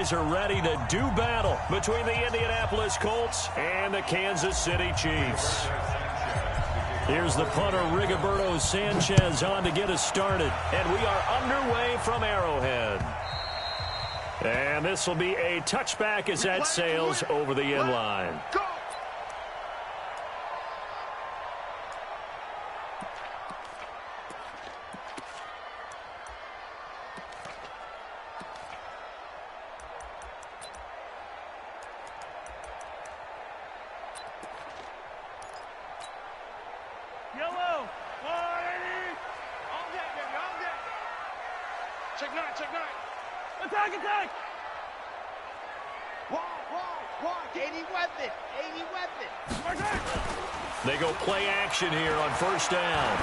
Are ready to do battle between the Indianapolis Colts and the Kansas City Chiefs. Here's the punter, Rigoberto Sanchez, on to get us started. And we are underway from Arrowhead. And this will be a touchback as that sails over the end line. Attack! Any weapon! They go play action here on first down.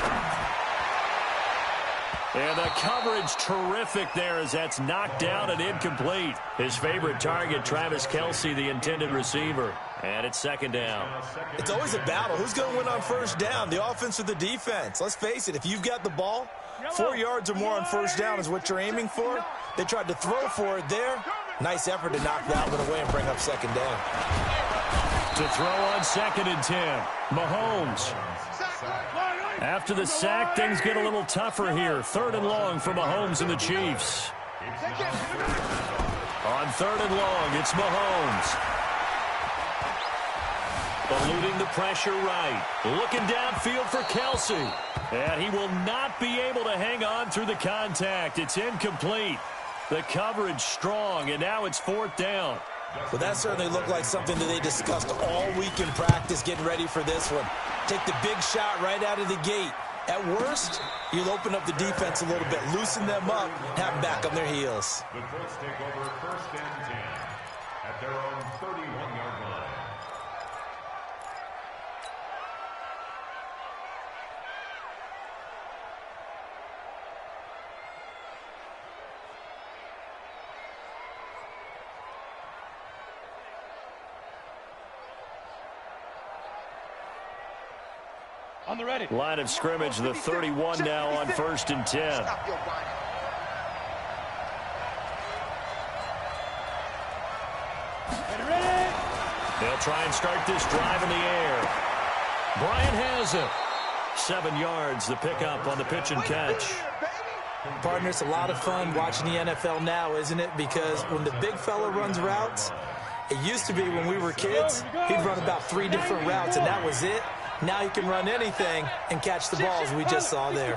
And the coverage terrific there as that's knocked down and incomplete. His favorite target, Travis Kelce, the intended receiver. And it's second down. It's always a battle. Who's going to win on first down, the offense or the defense? Let's face it, if you've got the ball, 4 yards or more on first down is what you're aiming for. They tried to throw for it there. Nice effort to knock that one away and bring up second down. To throw on 2nd and 10, Mahomes. After the sack, things get a little tougher here. 3rd and long for Mahomes and the Chiefs. On 3rd and long, it's Mahomes. Eluding the pressure right. Looking downfield for Kelce. And he will not be able to hang on through the contact. It's incomplete. The coverage strong, and now it's 4th down. Well, that certainly looked like something that they discussed all week in practice, getting ready for this one. Take the big shot right out of the gate. At worst, you'll open up the defense a little bit, loosen them up, and have them back on their heels. The Colts take over 1st and 10 at their own 31-yard line. On the ready. Line of scrimmage, the 31 now on 1st and 10. They'll try and start this drive in the air. Bryant has it. 7 yards, the pickup on the pitch and catch. Partner, it's a lot of fun watching the NFL now, isn't it? Because when the big fella runs routes, it used to be when we were kids, he'd run about 3 different routes, and that was it. Now he can run anything and catch the balls we just saw there.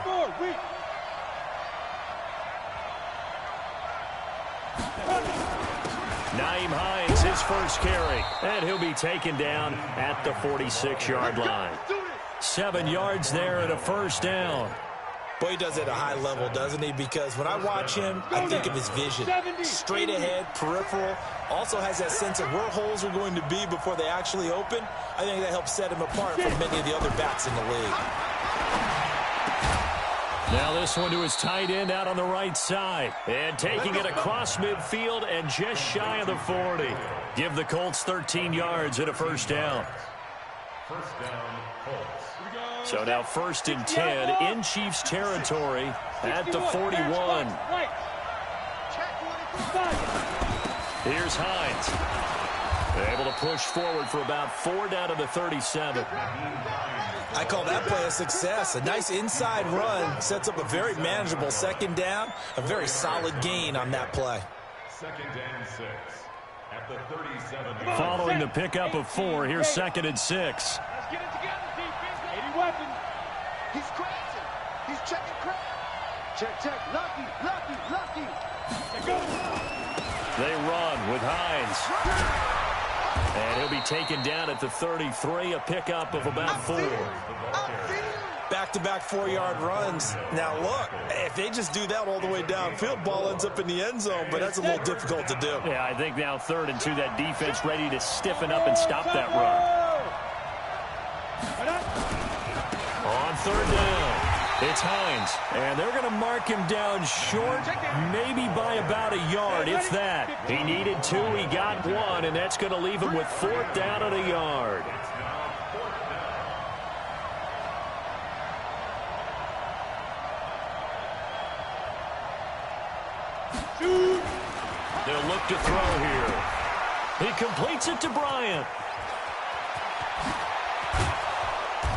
Nyheim Hines, his first carry, and he'll be taken down at the 46-yard line. 7 yards there and a first down. Boy, he does it at a high level, doesn't he? Because when I watch him, I think of his vision. Straight ahead, peripheral. Also has that sense of where holes are going to be before they actually open. I think that helps set him apart from many of the other backs in the league. Now this one to his tight end out on the right side. And taking it across midfield and just shy of the 40. Give the Colts 13 yards and a first down. First down, Colts. So now 1st and 10 in Chiefs territory at the 41. Here's Hines. Able to push forward for about 4 down to the 37. I call that play a success. A nice inside run sets up a very manageable 2nd down. A very solid gain on that play. 2nd and 6 at the 37. Following the pickup of 4, here's 2nd and 6. Let's get it together, defense. 80 weapons. He's crashing. He's checking crash. Check. Lucky. They run with Hines. And he'll be taken down at the 33, a pickup of about 4. Back-to-back 4-yard runs. Now, look, if they just do that all the way downfield, ball ends up in the end zone, but that's a little difficult to do. Yeah, I think now 3rd and 2, that defense ready to stiffen up and stop that run. On 3rd down, it's Hines. And they're going to mark him down short, maybe by about a yard, if that. He needed 2, he got 1, and that's going to leave him with 4th down and a yard. They'll look look to throw here. He completes it to Bryant.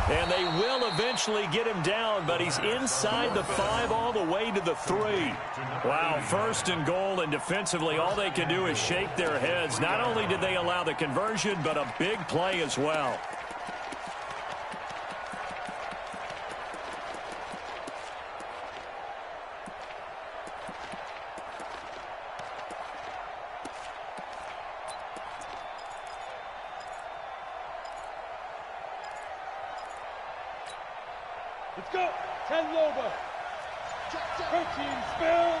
And they will eventually get him down, but he's inside the 5 all the way to the 3. Wow, 1st and goal, and defensively all they can do is shake their heads. Not only did they allow the conversion, but a big play as well. Let's go. 10 Lobo. 13 Spill.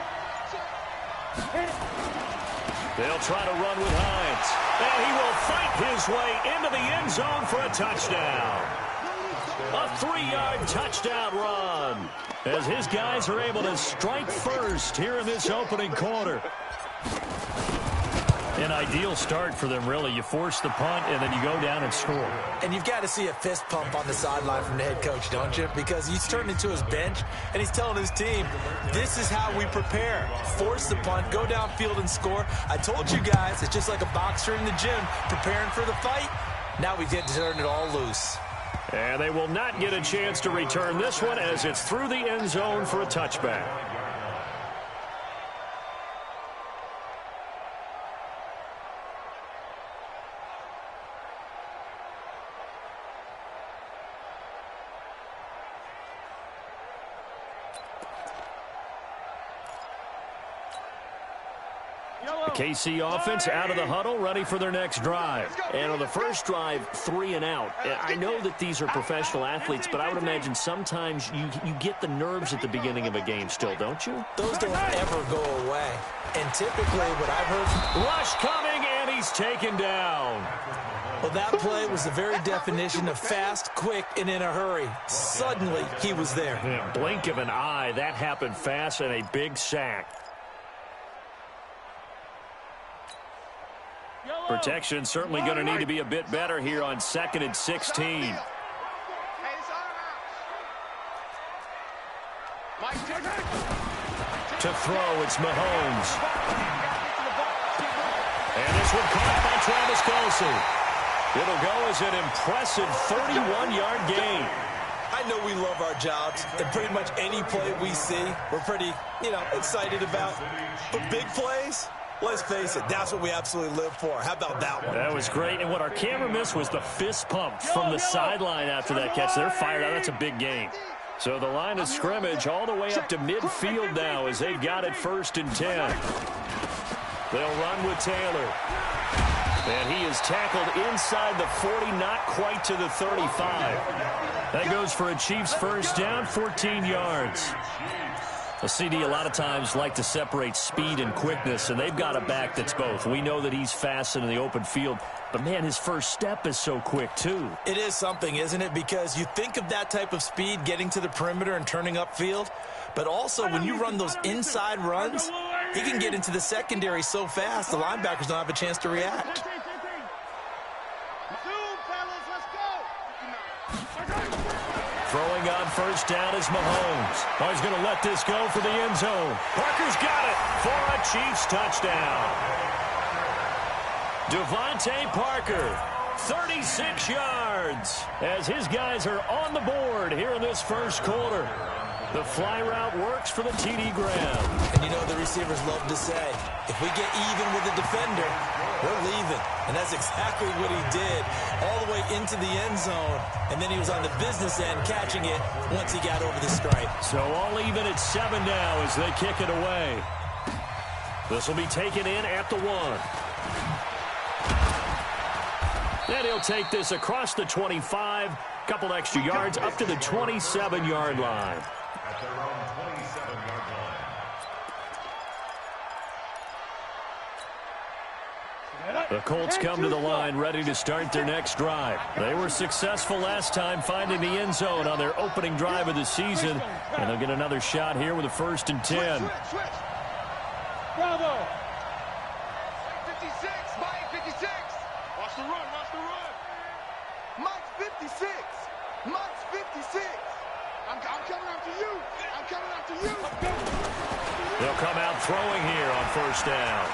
They'll try to run with Hines. And he will fight his way into the end zone for a touchdown. A 3-yard touchdown run as his guys are able to strike first here in this opening quarter. An ideal start for them, really. You force the punt, and then you go down and score. And you've got to see a fist pump on the sideline from the head coach, don't you? Because he's turned into his bench, and he's telling his team, this is how we prepare. Force the punt, go downfield and score. I told you guys, it's just like a boxer in the gym preparing for the fight. Now we get to turn it all loose. And they will not get a chance to return this one as it's through the end zone for a touchback. The KC offense out of the huddle, ready for their next drive. And on the first drive, 3 and out. I know that these are professional athletes, but I would imagine sometimes you get the nerves at the beginning of a game still, don't you? Those don't ever go away. And typically what I've heard... Rush coming, and he's taken down. Well, that play was the very definition of fast, quick, and in a hurry. Suddenly, he was there. Yeah, blink of an eye, that happened fast, and a big sack. Protection certainly going to need to be a bit better here on 2nd and 16. To throw, it's Mahomes. And this one caught by Travis Kelce. It'll go as an impressive 31-yard gain. I know we love our jobs, and pretty much any play we see, we're pretty, excited about. But big plays... Let's face it, that's what we absolutely live for. How about that one? That was great. And what our camera missed was the fist pump from the sideline after that catch. They're fired out. That's a big gain. So the line of scrimmage all the way up to midfield now as they've got it 1st and 10. They'll run with Taylor. And he is tackled inside the 40, not quite to the 35. That goes for a Chiefs first down, 14 yards. A CD a lot of times like to separate speed and quickness, and they've got a back that's both. We know that he's fast in the open field, but, man, his first step is so quick, too. It is something, isn't it? Because you think of that type of speed getting to the perimeter and turning upfield, but also when you run those inside runs, he can get into the secondary so fast the linebackers don't have a chance to react. Throwing on first down is Mahomes. Oh, he's going to let this go for the end zone. Parker's got it for a Chiefs touchdown. Devontae Parker, 36 yards, as his guys are on the board here in this first quarter. The fly route works for the TD Graham. And the receivers love to say, if we get even with the defender, we're leaving. And that's exactly what he did, all the way into the end zone. And then he was on the business end catching it once he got over the stripe. So all even at 7 now as they kick it away. This will be taken in at the 1. And he'll take this across the 25, couple extra yards up to the 27-yard line. At their own 27-yard line. The Colts come to the line ready to start their next drive. They were successful last time finding the end zone on their opening drive of the season, and they'll get another shot here with a 1st and 10. Bravo. 56, Mike 56. Watch the run, watch the run. Mike's 56. Mike's 56. I'm coming after you. I'm coming after you. They'll come out throwing here on first down.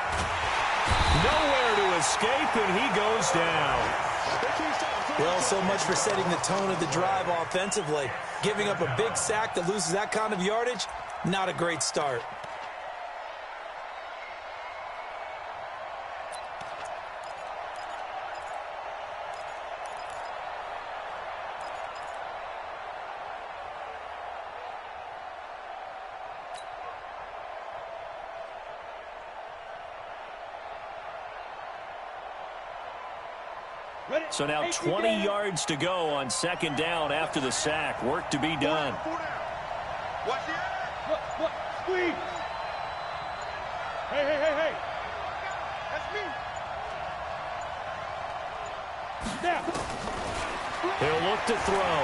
Nowhere to escape, and he goes down. Well, so much for setting the tone of the drive offensively. Giving up a big sack that loses that kind of yardage, not a great start. So now 20 yards to go on second down after the sack. Work to be done. Watch the What? Squeeze. Hey. That's me. Snap. He'll look to throw.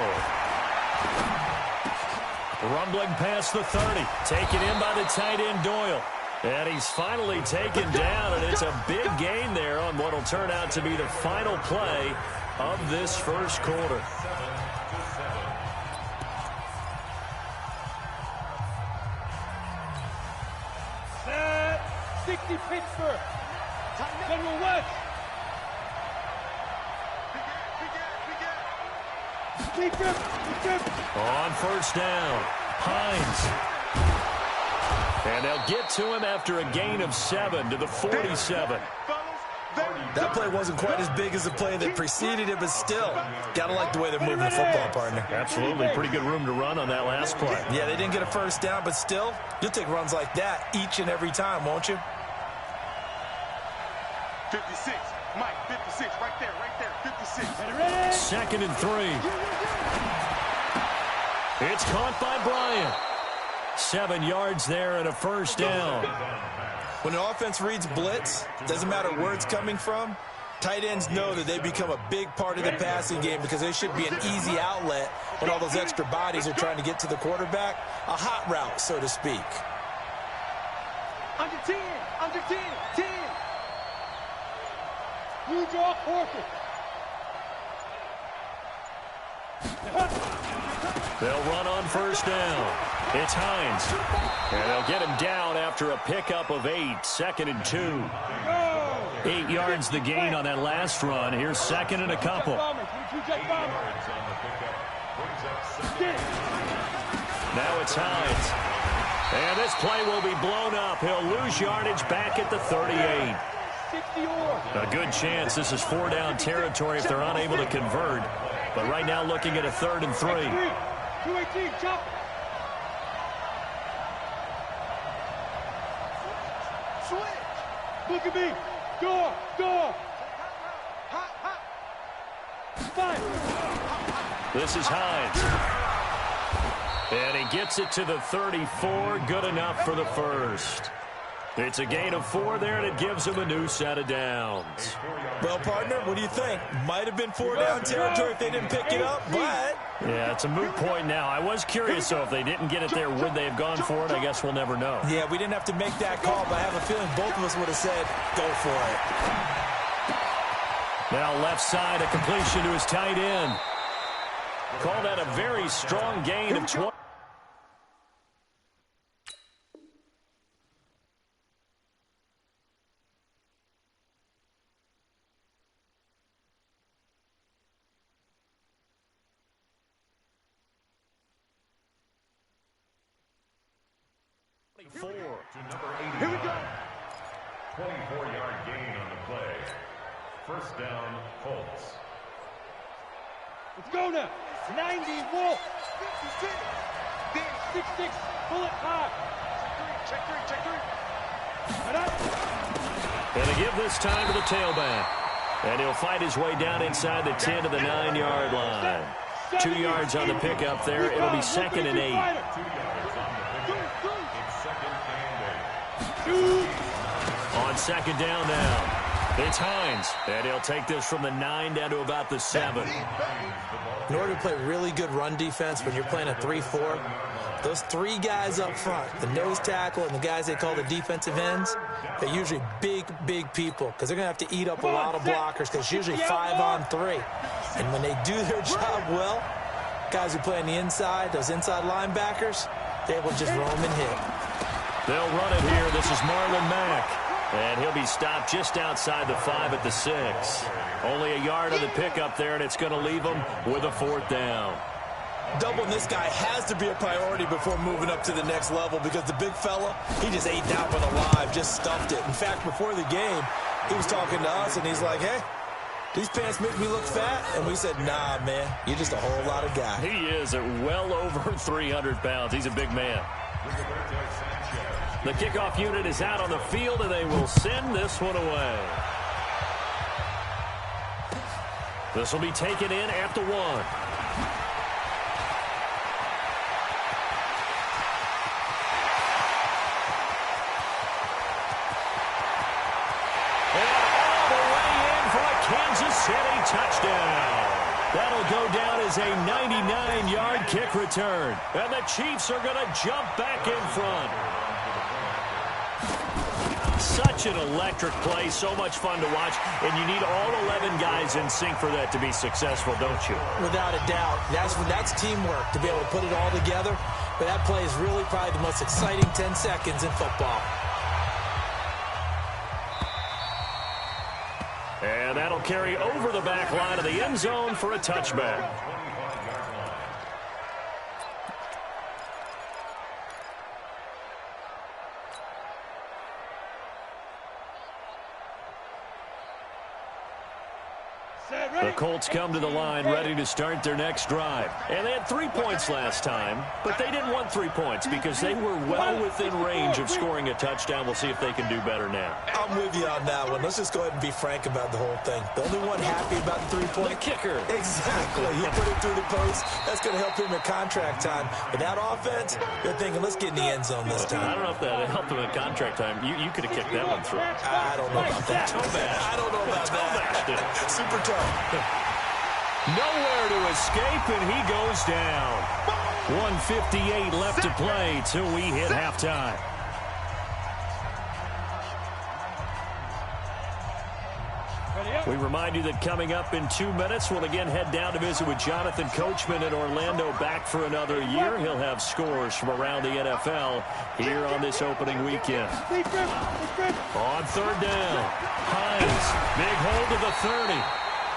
Rumbling past the 30. Taken in by the tight end, Doyle. And he's finally taken down, and it's a big gain there on what will turn out to be the final play of this first quarter. Set. 60 Pittsburgh. General West. Keep him. On first down, Hines. And they'll get to him after a gain of 7 to the 47. That play wasn't quite as big as the play that preceded it, but still, gotta like the way they're moving the football, partner. Absolutely. Pretty good room to run on that last play. Yeah, they didn't get a first down, but still, you'll take runs like that each and every time, won't you? 56. Mike, 56. Right there. 56. Second and 3. It's caught by Bryant. 7 yards there and a first down. When an offense reads blitz, doesn't matter where it's coming from, tight ends know that they become a big part of the passing game because they should be an easy outlet when all those extra bodies are trying to get to the quarterback. A hot route, so to speak. Under 10. 10. You draw quarter. They'll run on first down. It's Hines. And they'll get him down after a pickup of 8. Second and 2. 8 yards the gain on that last run. Here's second and a couple. Now it's Hines. And this play will be blown up. He'll lose yardage back at the 38. A good chance this is 4-down territory if they're unable to convert. But right now looking at a 3rd and 3. 218, chop. Switch. Look at me. Door. Hot. Fire. This is Hines. And he gets it to the 34. Good enough for the first. It's a gain of 4 there, and it gives him a new set of downs. Well, partner, what do you think? Might have been 4-down territory if they didn't pick it up, but... Yeah, it's a moot point now. I was curious, though, if they didn't get it there, would they have gone for it? I guess we'll never know. Yeah, we didn't have to make that call, but I have a feeling both of us would have said, go for it. Now left side, a completion to his tight end. Call that a very strong gain of 20. Here we go. 24-yard gain on the play. First down, Colts. Let's go now. 90 Wolf. 66. Bullet high. Check three. And to give this time to the tailback. And he'll fight his way down inside the 10 to the 9-yard line. 2 yards on the pickup there. It'll be 2nd and 8. 2 yards on the pickup. It's 2nd and 8. On second down now. It's Hines. And he'll take this from the 9 down to about the 7. In order to play really good run defense when you're playing a 3-4, those 3 guys up front, the nose tackle and the guys they call the defensive ends, they're usually big people because they're going to have to eat up a lot of blockers because it's usually 5-on-3. And when they do their job well, guys who play on the inside, those inside linebackers, they will just roam and hit. They'll run it here. This is Marlon Mack. And he'll be stopped just outside the 5 at the 6. Only a yard on the pickup there, and it's going to leave him with a 4th down. Doubling this guy has to be a priority before moving up to the next level because the big fella, he just ate that one alive, just stuffed it. In fact, before the game, he was talking to us, and he's like, hey, these pants make me look fat. And we said, nah, man, you're just a whole lot of guy. He is at well over 300 pounds. He's a big man. The kickoff unit is out on the field, and they will send this one away. This will be taken in at the 1. Kansas City touchdown. That'll go down as a 99-yard kick return. And the Chiefs are going to jump back in front. Such an electric play, so much fun to watch. And you need all 11 guys in sync for that to be successful, don't you? Without a doubt. That's teamwork, to be able to put it all together. But that play is really probably the most exciting 10 seconds in football. And that'll carry over the back line of the end zone for a touchback. The Colts come to the line ready to start their next drive. And they had 3 points last time, but they didn't want 3 points because they were well within range of scoring a touchdown. We'll see if they can do better now. I'm with you on that one. Let's just go ahead and be frank about the whole thing. The only one happy about the 3-point. The kicker. Exactly. He put it through the post. That's going to help him in contract time. But that offense, they're thinking, let's get in the end zone this time. I don't know if that helped him in contract time. You could have kicked that one through. I don't know about that. I don't know about that. Super tough. Nowhere to escape, and he goes down. 1:58 left to play till we hit halftime. We remind you that coming up in 2 minutes, we'll again head down to visit with Jonathan Coachman in Orlando, back for another year. He'll have scores from around the NFL here on this opening weekend. On 3rd down, Hines, big hold to the 30.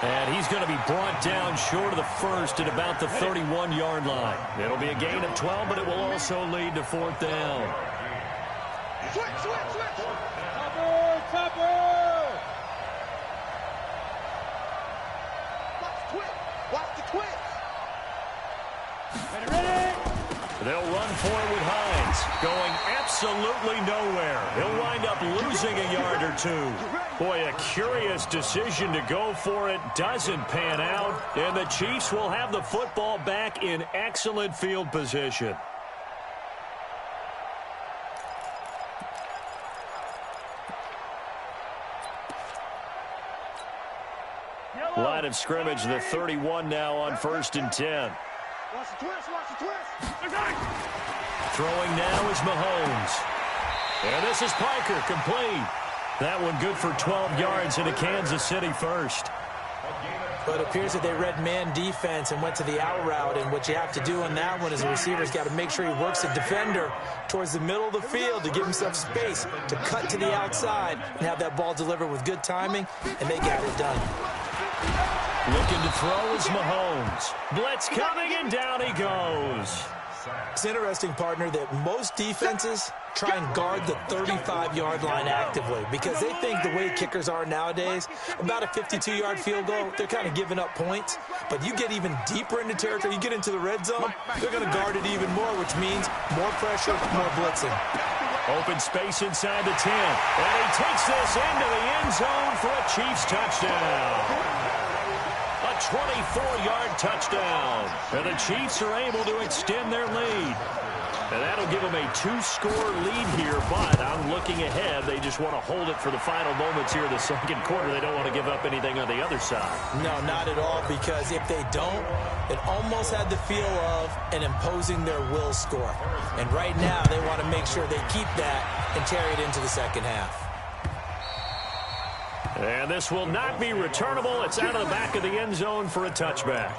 And he's going to be brought down short of the first at about the 31-yard line. It'll be a gain of 12, but it will also lead to 4th down. Switch. Topper. Watch the twist. Ready. They'll run for it with Hines, going absolutely nowhere. He'll wind up losing a yard or 2. Boy, a curious decision to go for it. Doesn't pan out, and the Chiefs will have the football back in excellent field position. Line of scrimmage, the 31 now on 1st and 10. Watch the twist. Throwing now is Mahomes. And this is Parker, complete. That one good for 12 yards into Kansas City first. But it appears that they read man defense and went to the out route. And what you have to do on that one is the receiver's got to make sure he works the defender towards the middle of the field to give himself space to cut to the outside and have that ball delivered with good timing, and they got it done. Looking to throw is Mahomes. Blitz coming, and down he goes. It's interesting, partner, that most defenses try and guard the 35-yard line actively because they think the way kickers are nowadays, about a 52-yard field goal, they're kind of giving up points. But you get even deeper into territory, you get into the red zone, they're going to guard it even more, which means more pressure, more blitzing. Open space inside the 10. And he takes this into the end zone for a Chiefs touchdown. A 24-yard touchdown. And the Chiefs are able to extend their lead. And that'll give them a 2-score lead here, but I'm looking ahead. They just want to hold it for the final moments here in the second quarter. They don't want to give up anything on the other side. No, not at all, because if they don't, it almost had the feel of an imposing their will score. And right now, they want to make sure they keep that and carry it into the second half. And this will not be returnable. It's out of the back of the end zone for a touchback.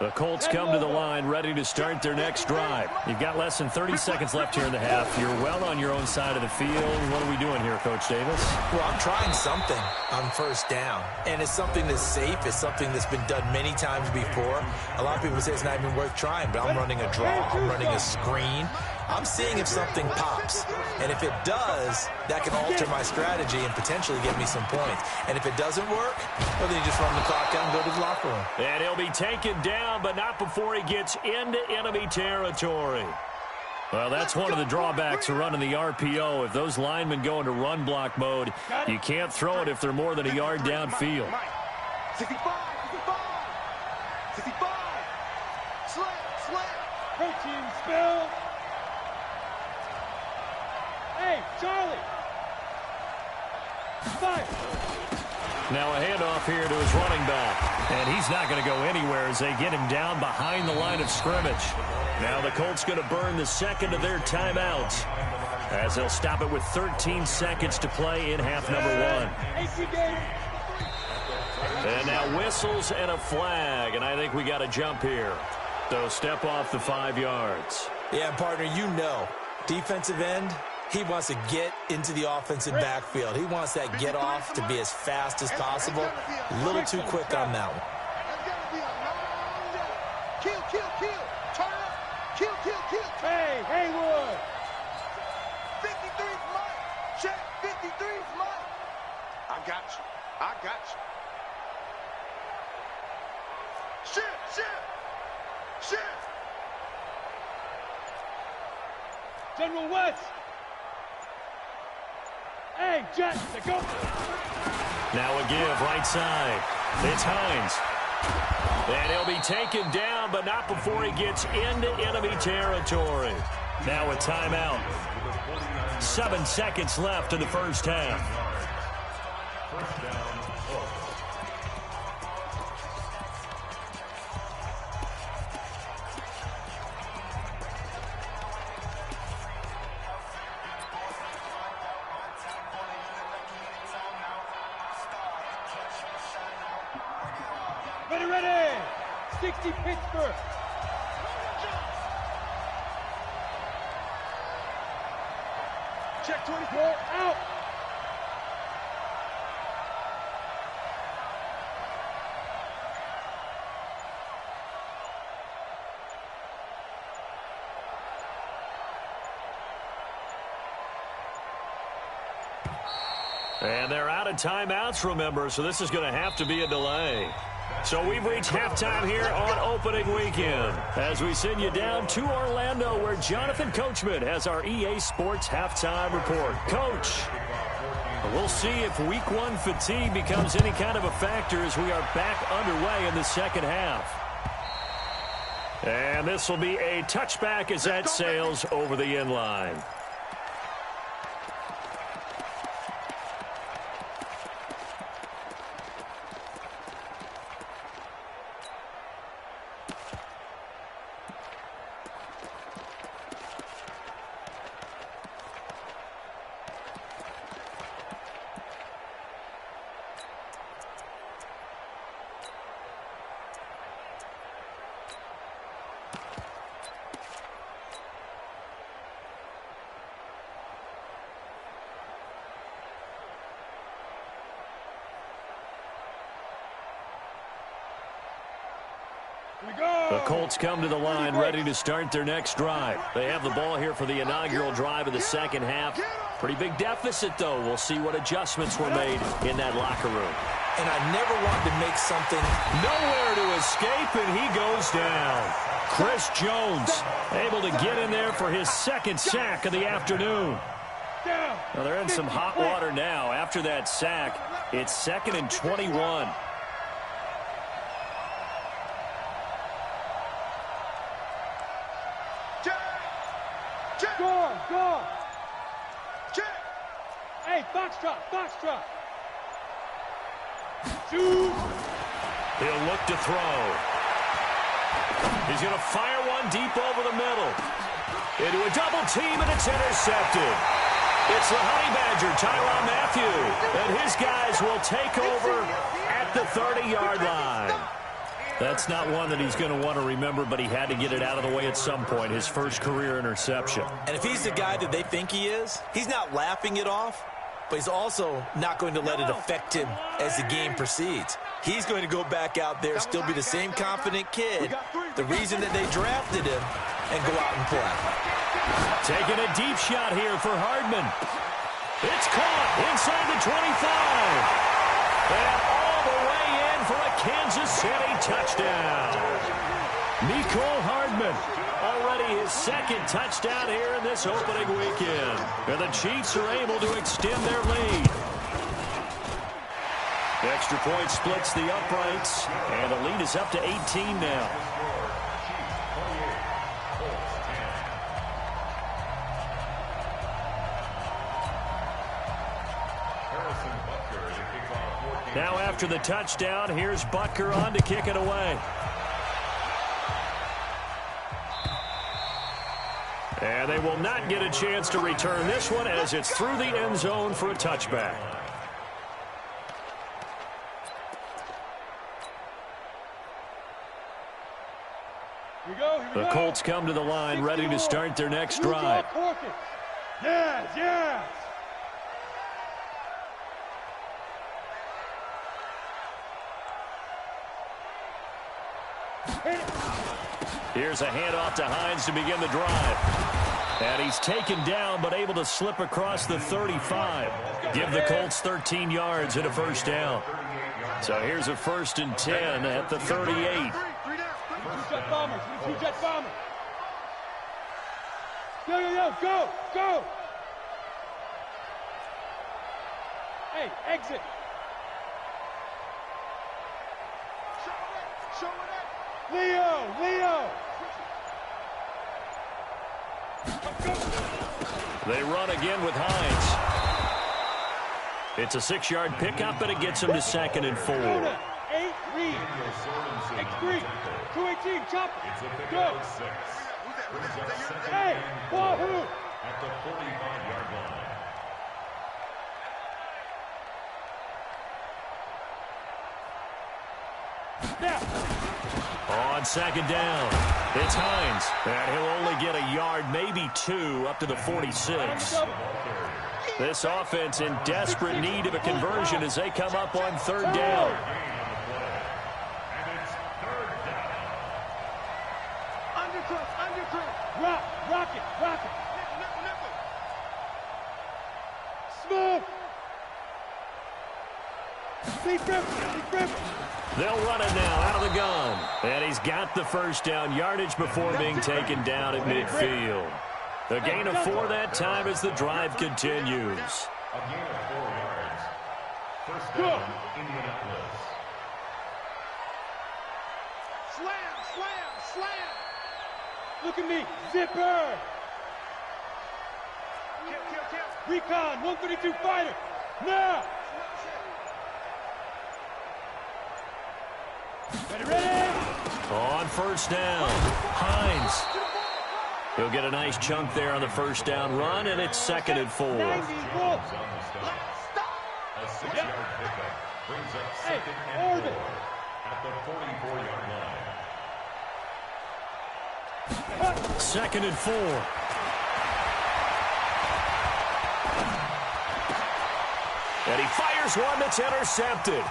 The Colts come to the line ready to start their next drive. You've got less than 30 seconds left here in the half. You're well on your own side of the field. What are we doing here, Coach Davis? Well, I'm trying something on first down, and it's something that's safe. It's something that's been done many times before. A lot of people say it's not even worth trying, but I'm running a draw. I'm running a screen. I'm seeing if something pops, and if it does, that can alter my strategy and potentially get me some points. And if it doesn't work, well, then you just run the clock out and go to the locker room. And he'll be taken down, but not before he gets into enemy territory. Well, that's one of the drawbacks of running the RPO. If those linemen go into run block mode, you can't throw it if they're more than a yard downfield. 65, 65, slant. Protein spill. Hey, Charlie. Fire. Now a handoff here to his running back. And he's not going to go anywhere as they get him down behind the line of scrimmage. Now the Colts going to burn the second of their timeouts as they'll stop it with 13 seconds to play in half number one. And now whistles and a flag, and I think we got a jump here. So step off the 5 yards. Yeah, partner, you know, defensive end, he wants to get into the offensive backfield. He wants that get off to be as fast as possible. A little too quick on that one. Kill. Turn up. Kill. Hey, Haywood. 53's mine. Check. 53's mine. I got you. Shit. General West. Hey, Jets, go. Now a give right side. It's Hines. And he'll be taken down, but not before he gets into enemy territory. Now a timeout. 7 seconds left in the first half. First down. Ready. 60 Pittsburgh. Check 24. Out. And they're out of timeouts, remember, so this is going to have to be a delay. So we've reached halftime here on opening weekend as we send you down to Orlando where Jonathan Coachman has our EA Sports halftime report. Coach, we'll see if week one fatigue becomes any kind of a factor as we are back underway in the second half. And this will be a touchback as that sails over the end line. The Colts come to the line ready to start their next drive. They have the ball here for the inaugural drive of the second half. Pretty big deficit, though. We'll see what adjustments were made in that locker room. And I never wanted to make something. Nowhere to escape, and he goes down. Chris Jones able to get in there for his second sack of the afternoon. Well, they're in some hot water now. After that sack, it's 2nd and 21. Go. Check. Hey, Foxtrot. Shoot. He'll look to throw. He's going to fire one deep over the middle. Into a double team, and it's intercepted. It's the Honey Badger, Tyrann Mathieu, and his guys will take over at the 30-yard line. That's not one that he's going to want to remember, but he had to get it out of the way at some point, his first career interception. And if he's the guy that they think he is, he's not laughing it off, but he's also not going to let it affect him as the game proceeds. He's going to go back out there, still be the same confident kid, the reason that they drafted him, and go out and play. Taking a deep shot here for Hardman. It's caught inside the 25. And all the way in for a Kansas City touchdown. Mecole Hardman, already his second touchdown here in this opening weekend. And the Chiefs are able to extend their lead. The extra point splits the uprights, and the lead is up to 18 now. Now after the touchdown, here's Butker on to kick it away. And they will not get a chance to return this one as it's through the end zone for a touchback. The Colts come to the line, ready to start their next drive. Yes, yes. Here's a handoff to Hines to begin the drive. And he's taken down, but able to slip across the 35. Give the Colts 13 yards and a first down. So here's a 1st and 10 at the 38. Two-jet bombers. Two-jet bombers. Yo, go, go. Hey, exit. Show it. Leo. They run again with Hines. It's a 6-yard pickup, and it gets him to 2nd and 4. 8 read. X3. 218. Chop. Go. Hey, wahoo. At the 45-yard line. On 2nd down, it's Hines. And he'll only get a yard, maybe 2, up to the 46. This offense in desperate need of a conversion as they come up on 3rd down. And it's 3rd down. Undercut. Rock it. Smooth. Be careful. They'll run it now out of the gun. And he's got the first down yardage before being taken down at midfield. A gain of 4 that time as the drive continues. A gain of 4 yards. First down, Indianapolis. Slam. Look at me. Zipper. Recon. 132 fighter. Now. Ready? On 1st down, Hines. He'll get a nice chunk there on the 1st down run, and it's 2nd and 4. A 6-yard pickup brings up 2nd and 4 at the 44-yard line. 2nd and 4. And he fires one that's intercepted.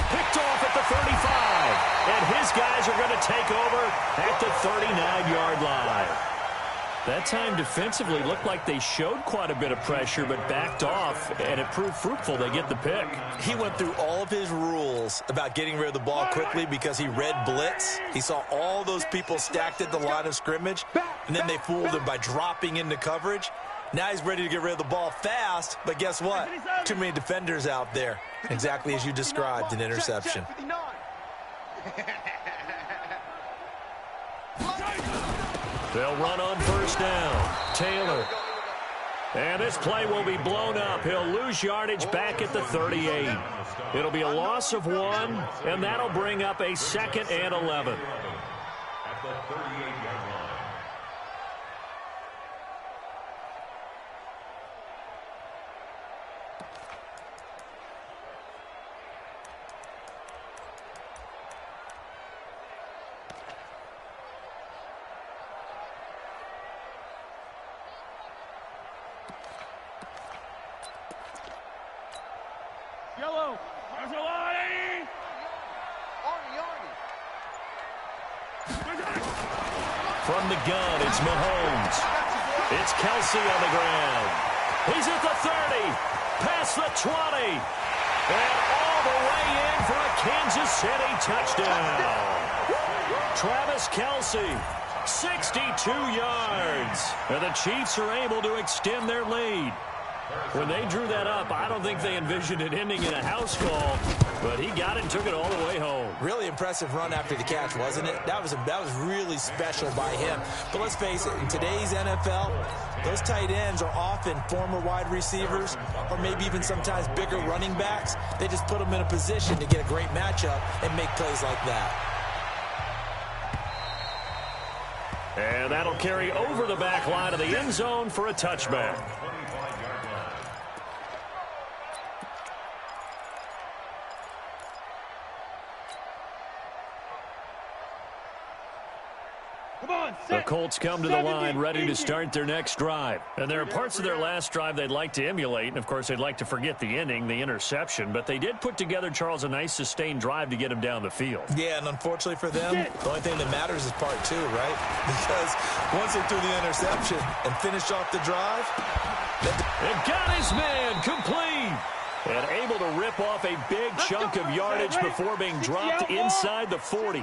Picked off at the 35. And his guys are going to take over at the 39-yard line. That time defensively looked like they showed quite a bit of pressure but backed off, and it proved fruitful. They get the pick. He went through all of his rules about getting rid of the ball quickly because he read blitz. He saw all those people stacked at the line of scrimmage, and then they fooled him by dropping into coverage. Now he's ready to get rid of the ball fast, but guess what? Too many defenders out there. Exactly as you described, an interception. They'll run on 1st down. Taylor. And this play will be blown up. He'll lose yardage back at the 38. It'll be a loss of 1, and that'll bring up a 2nd and 11. At the 38-yard line. From the gun, it's Mahomes. It's Kelsey on the ground. He's at the 30, past the 20, and all the way in for a Kansas City touchdown. Travis Kelsey, 62 yards. And the Chiefs are able to extend their lead. When they drew that up, I don't think they envisioned it ending in a house call, but he got it and took it all the way home. Really impressive run after the catch, wasn't it? That was really special by him. But let's face it, in today's NFL, those tight ends are often former wide receivers or maybe even sometimes bigger running backs. They just put them in a position to get a great matchup and make plays like that. And that'll carry over the back line of the end zone for a touchback. The Colts come to the line ready to start their next drive. And there are parts of their last drive they'd like to emulate. And, of course, they'd like to forget the ending, the interception. But they did put together, Charles, a nice sustained drive to get him down the field. Yeah, and unfortunately for them, the only thing that matters is part two, right? Because once they threw the interception and finished off the drive, and got his man complete. And able to rip off a big chunk of yardage before being dropped inside the 40.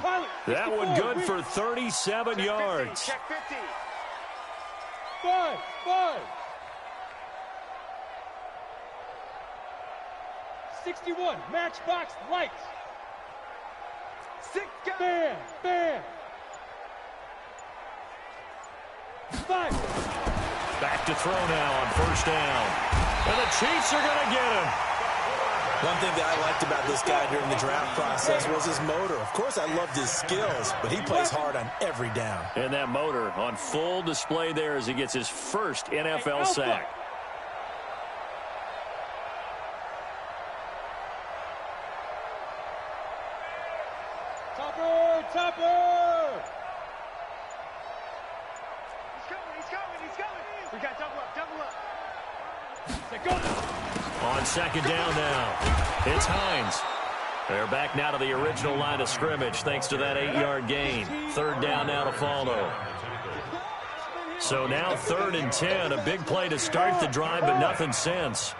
That one good for 37 yards. Check 50. 5. 61, matchbox lights. 6 Bam. 5. Back to throw now on first down. And the Chiefs are going to get him. one thing that I liked about this guy during the draft process was his motor. Of course, I loved his skills, but he plays hard on every down. And that motor on full display there as he gets his first NFL sack. Topper! He's coming. We got double up. On second down now, it's Hines. They're back now to the original line of scrimmage thanks to that 8-yard gain. Third down now to follow. So now 3rd and 10, a big play to start the drive, but nothing since.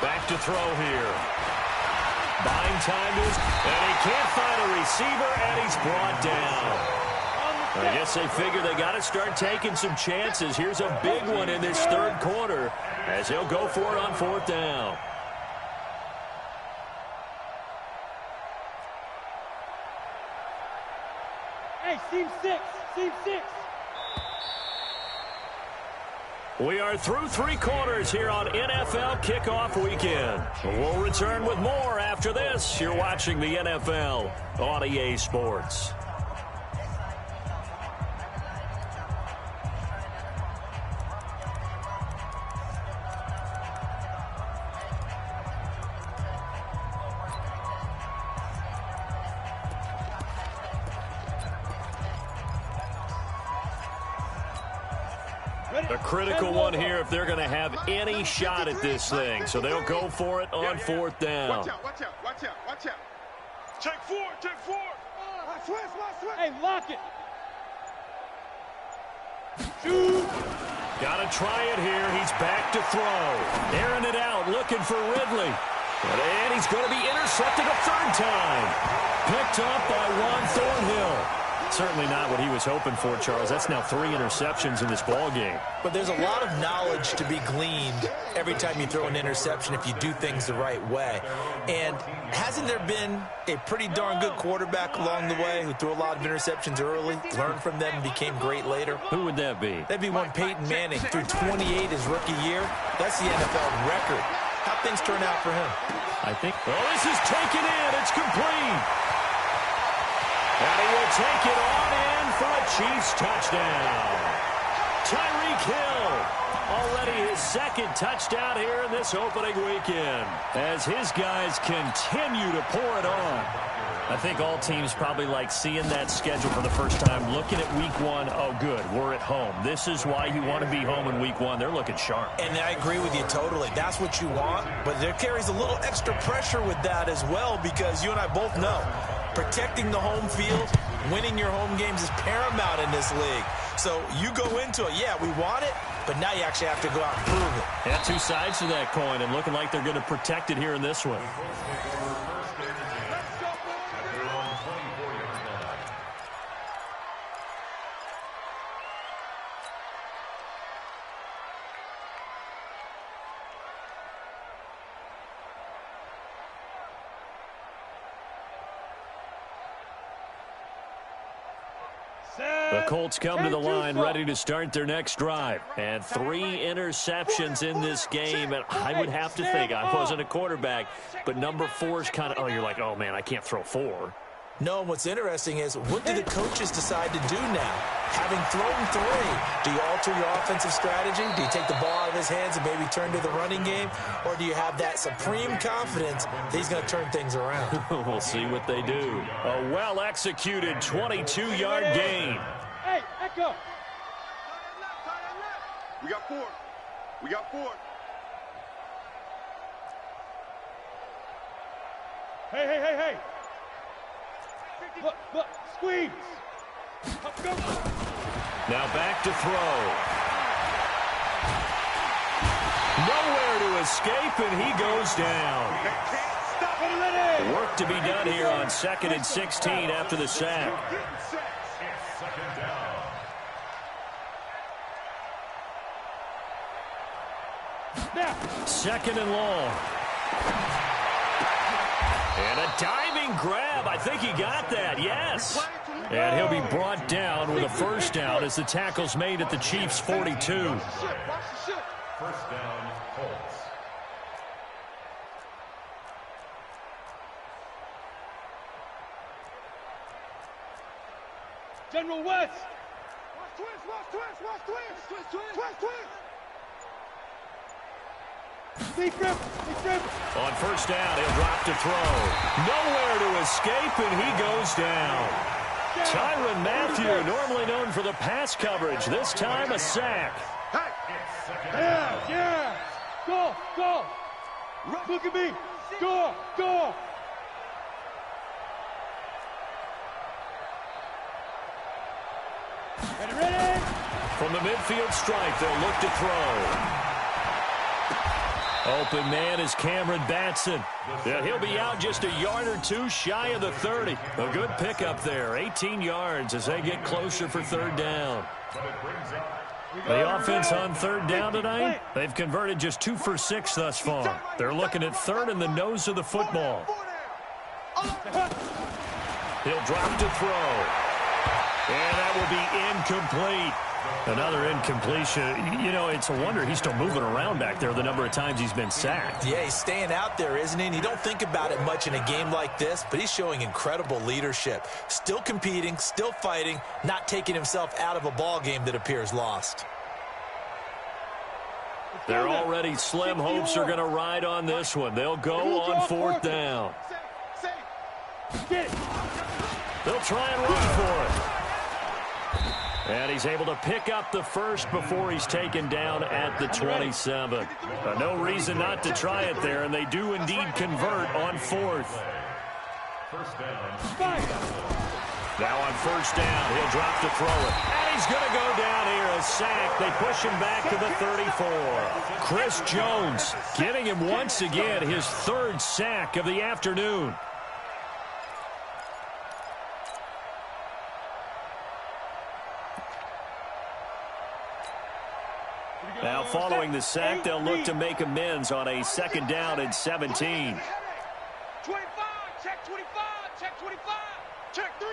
Back to throw here. Buying time to his, and he can't find a receiver, and he's brought down. I guess they figure they got to start taking some chances. Here's a big one in this third quarter as he'll go for it on 4th down. Hey, seam 6. We are through 3 quarters here on NFL Kickoff Weekend. We'll return with more after this. You're watching the NFL on EA Sports. A critical one here if they're going to have any shot at this thing. So they'll go for it on 4th down. Watch out. Check 4. Watch. Hey, lock it. Got to try it here. He's back to throw. Airing it out, looking for Ridley. And he's going to be intercepted a 3rd time. Picked up by Juan Thornhill. Certainly not what he was hoping for, Charles. That's now 3 interceptions in this ball game. But there's a lot of knowledge to be gleaned every time you throw an interception if you do things the right way. And hasn't there been a pretty darn good quarterback along the way who threw a lot of interceptions early, learned from them, and became great later? Who would that be? That'd be one Peyton Manning, threw 28 his rookie year. That's the NFL record. How'd things turn out for him? I think. Oh, this is taken in. It's complete. And he will take it on in for a Chiefs touchdown. Tyreek Hill, already his 2nd touchdown here in this opening weekend, as his guys continue to pour it on. I think all teams probably like seeing that schedule for the first time, looking at week one. Oh, good, we're at home. This is why you want to be home in week one. They're looking sharp. And I agree with you totally. That's what you want, but there carries a little extra pressure with that as well, because you and I both know protecting the home field, winning your home games is paramount in this league. So you go into it, yeah, we want it, but now you actually have to go out and prove it. Yeah, two sides to that coin, and looking like they're going to protect it here in this one. The Colts come to the line ready to start their next drive. And 3 interceptions in this game. And I would have to think, I wasn't a quarterback, but number 4 is kind of, oh, you're like, oh, man, I can't throw 4. No, what's interesting is, what do the coaches decide to do now? Having thrown 3, do you alter your offensive strategy? Do you take the ball out of his hands and maybe turn to the running game? Or do you have that supreme confidence that he's going to turn things around? We'll see what they do. A well-executed 22-yard gain. Hey, echo. We got 4. We got 4. Hey. Look, squeeze. Go. Now back to throw. Nowhere to escape, and he goes down. Work to be done here on 2nd and 16 after the sack. Now. 2nd and long. And a diving grab. I think he got that, yes. And he'll be brought down with a first down as the tackle's made at the Chiefs' 42. First down, Colts. General West. Watch twist. On first down, he'll drop to throw. Nowhere to escape, and he goes down. Tyrann Mathieu, normally known for the pass coverage, this time a sack. Yeah. Go. Look at me. Go. Ready? From the midfield stripe, they'll look to throw. Open man is Cameron Batson. Yeah, he'll be out just a yard or 2 shy of the 30. A good pickup there, 18 yards as they get closer for 3rd down. The offense on 3rd down tonight, they've converted just 2 for 6 thus far. They're looking at 3rd in the nose of the football. He'll drop to throw. And that will be incomplete. Another incompletion. You know, it's a wonder he's still moving around back there the number of times he's been sacked. Yeah, he's staying out there, isn't he? And you don't think about it much in a game like this, but he's showing incredible leadership. Still competing, still fighting, not taking himself out of a ball game that appears lost. Their already slim hopes are going to ride on this one. They'll go on 4th down. They'll try and run for it. And he's able to pick up the first before he's taken down at the 27. No reason not to try it there, and they do indeed convert on 4th. First down. Now on 1st down, he'll drop to throw it. And he's going to go down here, a sack. They push him back to the 34. Chris Jones getting him once again his 3rd sack of the afternoon. Now, following the sack, they'll look to make amends on a 2nd down and 17. 25, check 25, check 25. Check 3.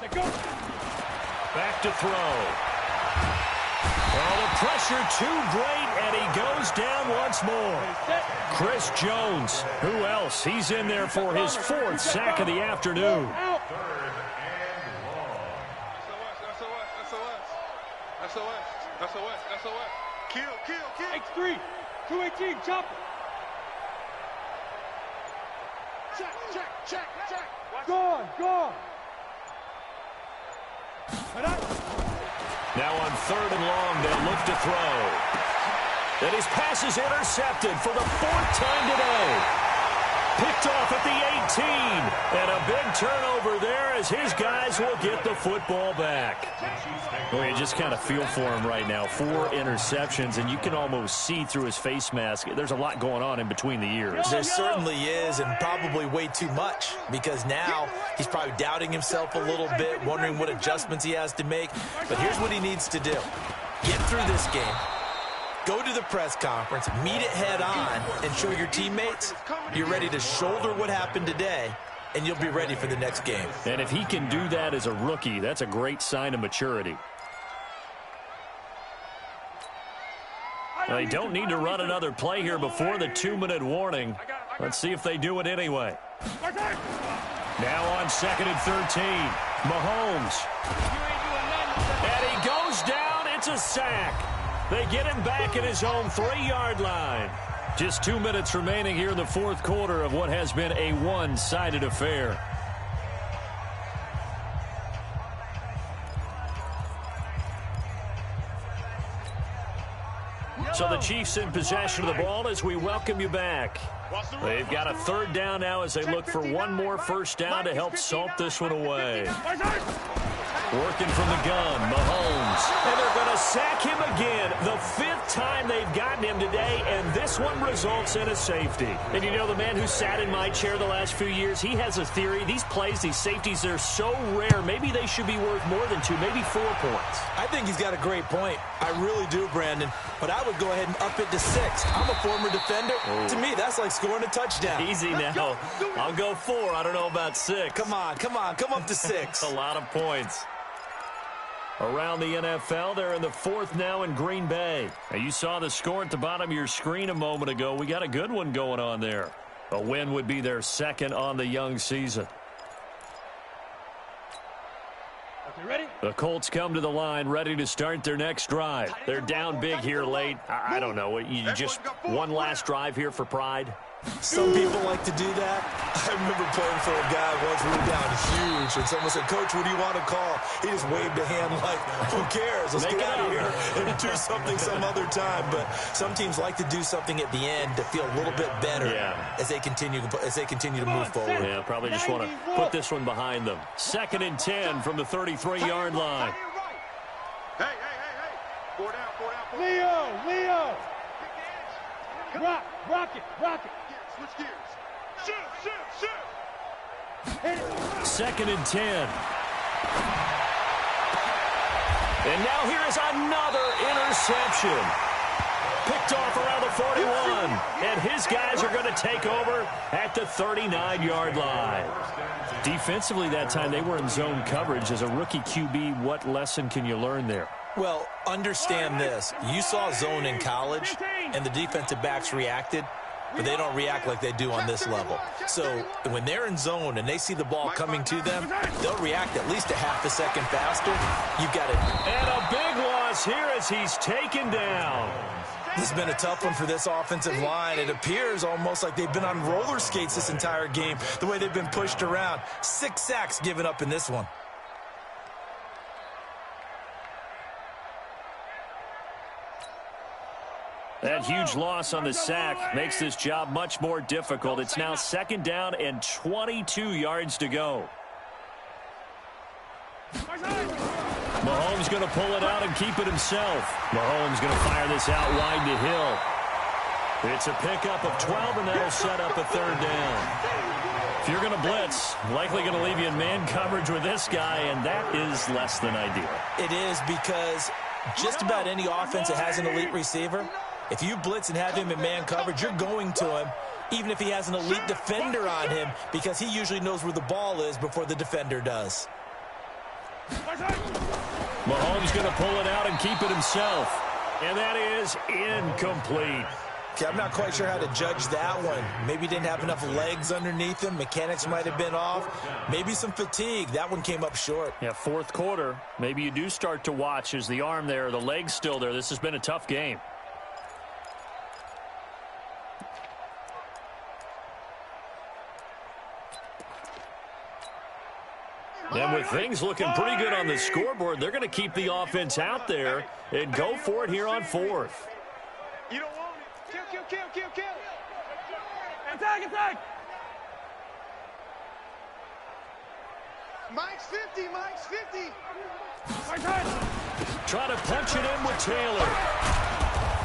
Let go. Back to throw. Oh, the pressure too great, and he goes down once more. Chris Jones, who else? He's in there for his 4th sack of the afternoon. SOS. Kill. X3, 218, chop. Gone. Now on 3rd and long, they'll look to throw. And his pass is intercepted for the 4th time today. Picked off at the 18. And a big turnover there as his guys will get the football back. Well, you just kind of feel for him right now. 4 interceptions, and you can almost see through his face mask. There's a lot going on in between the ears. There certainly is, and probably way too much, because now he's probably doubting himself a little bit, wondering what adjustments he has to make. But here's what he needs to do. Get through this game. Go to the press conference, meet it head on, and show your teammates you're ready to shoulder what happened today, and you'll be ready for the next game. And if he can do that as a rookie, that's a great sign of maturity. Well, they don't need to run another play here before the 2-minute warning. Let's see if they do it anyway. Now on 2nd and 13, Mahomes. And he goes down. It's a sack. They get him back at his own 3-yard line. Just 2 minutes remaining here in the 4th quarter of what has been a one-sided affair. So the Chiefs in possession of the ball as we welcome you back. They've got a 3rd down now as they look for one more first down to help salt this one away. Working from the gun, Mahomes. And they're going to sack him again. The 5th time they've gotten him today, and this one results in a safety. And you know, the man who sat in my chair the last few years, he has a theory. These plays, these safeties, they're so rare. Maybe they should be worth more than 2, maybe 4 points. I think he's got a great point. I really do, Brandon. But I would go ahead and up it to 6. I'm a former defender. To me, that's like scoring a touchdown. Easy now. I'll go 4. I don't know about 6. Come on. Come up to 6. A lot of points. Around the NFL, they're in the 4th now in Green Bay. Now, you saw the score at the bottom of your screen a moment ago. We got a good one going on there. A win would be their 2nd on the young season. Ready? The Colts come to the line, ready to start their next drive. They're down big here late. I don't know. You just one last drive here for pride? Some people like to do that. I remember playing for a guy once. We were down huge, and someone said, "Coach, what do you want to call?" He just waved a hand like, "Who cares? Let's get out of here and do something some other time." But some teams like to do something at the end to feel a little bit better as they continue to move forward. Yeah, probably just want to put this one behind them. 2nd and 10 from the 33-yard line. Hey. 4 down. Leo. Rock it. Switch gears. Shoot. 2nd and 10. And now here is another interception. Picked off around the 41. And his guys are going to take over at the 39-yard line. Defensively that time, they were in zone coverage. As a rookie QB, what lesson can you learn there? Well, understand this. You saw zone in college, and the defensive backs reacted, but they don't react like they do on this level. So when they're in zone and they see the ball coming to them, they'll react at least a half a second faster. You've got it. And a big loss here as he's taken down. This has been a tough one for this offensive line. It appears almost like they've been on roller skates this entire game, the way they've been pushed around. 6 sacks given up in this one. That huge loss on the sack makes this job much more difficult. It's now 2nd down and 22 yards to go. Mahomes going to pull it out and keep it himself. Mahomes going to fire this out wide to Hill. It's a pickup of 12, and that'll set up a 3rd down. If you're going to blitz, likely going to leave you in man coverage with this guy, and that is less than ideal. It is, because just about any offense that has an elite receiver, if you blitz and have him in man coverage, you're going to him, even if he has an elite defender on him, because he usually knows where the ball is before the defender does. Mahomes going to pull it out and keep it himself. And that is incomplete. Okay, I'm not quite sure how to judge that one. Maybe he didn't have enough legs underneath him. Mechanics might have been off. Maybe some fatigue. That one came up short. Yeah, 4th quarter. Maybe you do start to watch. Is the arm there, the leg's still there? This has been a tough game. And with things looking pretty good on the scoreboard, they're going to keep the offense out there and go for it here on fourth. You don't want it. Kill. Attack. Mike's 50. Trying to punch it in with Taylor.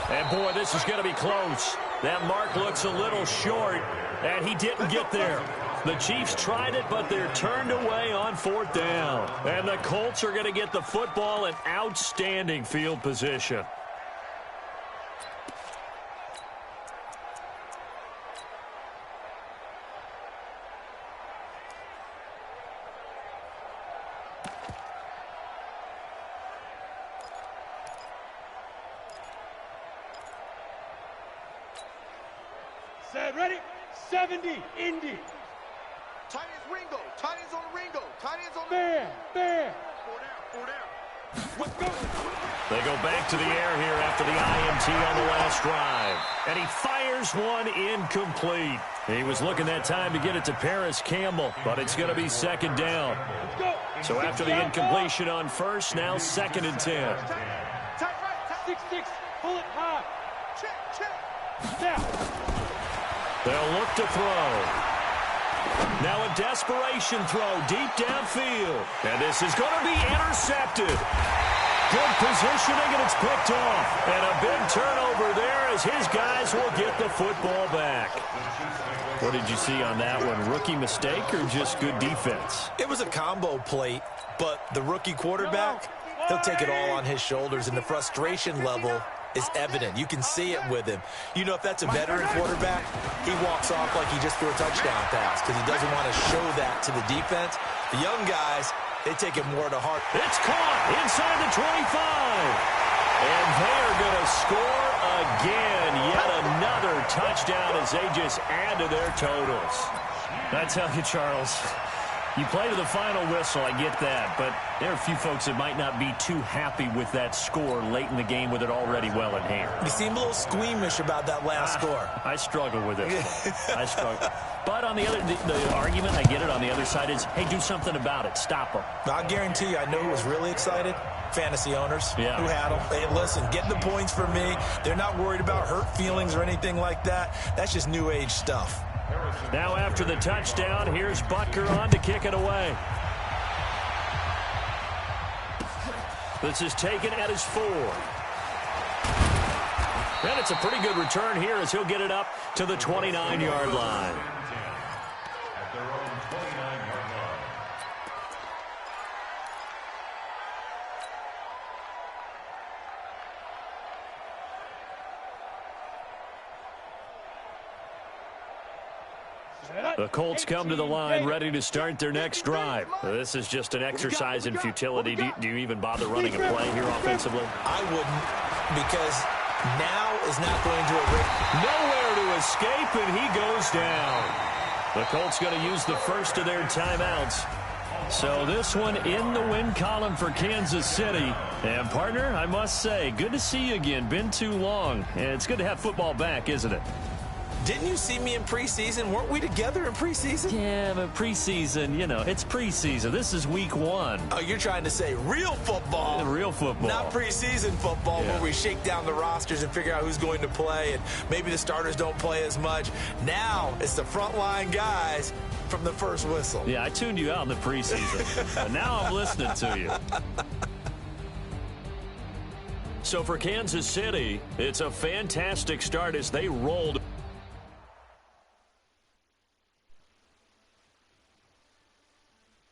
And, boy, this is going to be close. That mark looks a little short, and he didn't get there. The Chiefs tried it, but they're turned away on fourth down. And the Colts are going to get the football in outstanding field position. Set, ready? 70, Indy. Tight ends Ringo. Tight ends on Ringo. Tight ends on Bear. 4 down. Let's go. They go back to the air here after the INT on the last drive. And he fires one incomplete. He was looking that time to get it to Paris Campbell, but it's going to be second down. Let's go. So after the incompletion on first, now 2nd and 10. Tight right. 6-6. Pull it high. Check. Now. They'll look to throw. Now a desperation throw deep downfield. And this is going to be intercepted. Good positioning, and it's picked off. And a big turnover there as his guys will get the football back. What did you see on that one? Rookie mistake or just good defense? It was a combo plate, but the rookie quarterback, he'll take it all on his shoulders, and the frustration level is evident. You can see it with him. You know, if that's a veteran quarterback, he walks off like he just threw a touchdown pass because he doesn't want to show that to the defense. The young guys, they take it more to heart. It's caught inside the 25. And they are going to score again. Yet another touchdown as they just add to their totals. I tell you, Charles, you play to the final whistle, I get that, but there are a few folks that might not be too happy with that score late in the game with it already well in hand. You seem a little squeamish about that last score. I struggle with it. I struggle. But on the other, the argument, I get it, on the other side is, hey, do something about it. Stop them. I guarantee you, I know who was really excited. Fantasy owners who had them. Hey, listen, get the points for me. They're not worried about hurt feelings or anything like that. That's just new age stuff. Now after the touchdown, here's Butker on to kick it away. This is taken at his 4. And it's a pretty good return here as he'll get it up to the 29-yard line. At their own 29-yard line. The Colts come to the line ready to start their next drive. This is just an exercise in futility. Do you even bother running a play here offensively? I wouldn't, because now is not going to erase. Nowhere to escape, and he goes down. The Colts going to use the first of their timeouts. So this one in the win column for Kansas City. And, partner, I must say, good to see you again. Been too long. And it's good to have football back, isn't it? Didn't you see me in preseason? Weren't we together in preseason? Yeah, but preseason, you know, it's preseason. This is week 1. Oh, you're trying to say real football. Real football. Not preseason football Yeah. where we shake down the rosters and figure out who's going to play, and maybe the starters don't play as much. Now it's the frontline guys from the first whistle. Yeah, I tuned you out in the preseason. But now I'm listening to you. So for Kansas City, it's a fantastic start as they rolled.